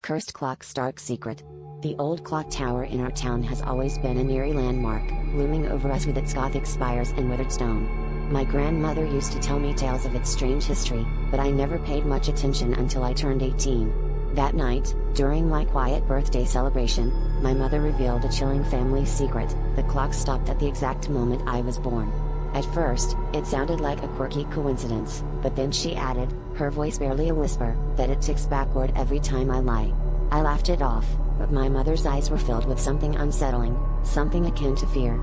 Cursed Clock's Dark Secret. The old clock tower in our town has always been an eerie landmark, looming over us with its Gothic spires and weathered stone. My grandmother used to tell me tales of its strange history, but I never paid much attention until I turned 18. That night, during my quiet birthday celebration, my mother revealed a chilling family secret: the clock stopped at the exact moment I was born. At first, it sounded like a quirky coincidence, but then she added, her voice barely a whisper, that it ticks backward every time I lie. I laughed it off, but my mother's eyes were filled with something unsettling, something akin to fear.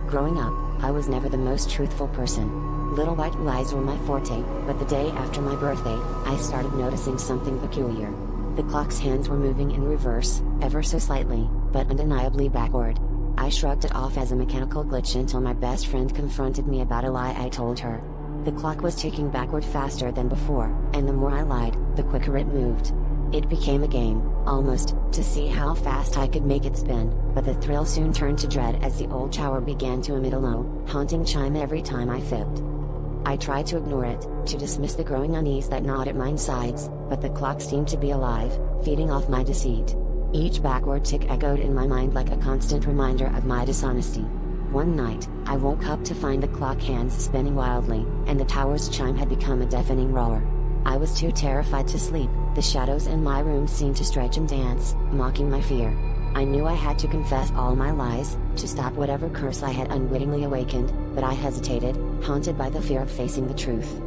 Growing up, I was never the most truthful person. Little white lies were my forte, but the day after my birthday, I started noticing something peculiar. The clock's hands were moving in reverse, ever so slightly, but undeniably backward. I shrugged it off as a mechanical glitch until my best friend confronted me about a lie I told her. The clock was ticking backward faster than before, and the more I lied, the quicker it moved. It became a game, almost, to see how fast I could make it spin, but the thrill soon turned to dread as the old tower began to emit a low, haunting chime every time I fibbed. I tried to ignore it, to dismiss the growing unease that gnawed at my insides, but the clock seemed to be alive, feeding off my deceit. Each backward tick echoed in my mind like a constant reminder of my dishonesty. One night, I woke up to find the clock hands spinning wildly, and the tower's chime had become a deafening roar. I was too terrified to sleep. The shadows in my room seemed to stretch and dance, mocking my fear. I knew I had to confess all my lies, to stop whatever curse I had unwittingly awakened, but I hesitated, haunted by the fear of facing the truth.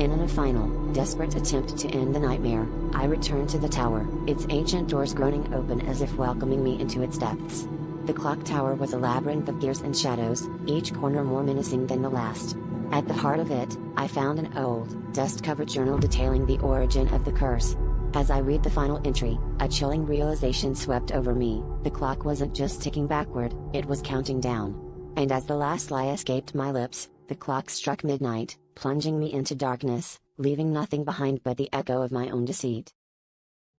In a final, desperate attempt to end the nightmare, I returned to the tower, its ancient doors groaning open as if welcoming me into its depths. The clock tower was a labyrinth of gears and shadows, each corner more menacing than the last. At the heart of it, I found an old, dust-covered journal detailing the origin of the curse. As I read the final entry, a chilling realization swept over me: the clock wasn't just ticking backward, it was counting down. And as the last lie escaped my lips, the clock struck midnight, plunging me into darkness, leaving nothing behind but the echo of my own deceit.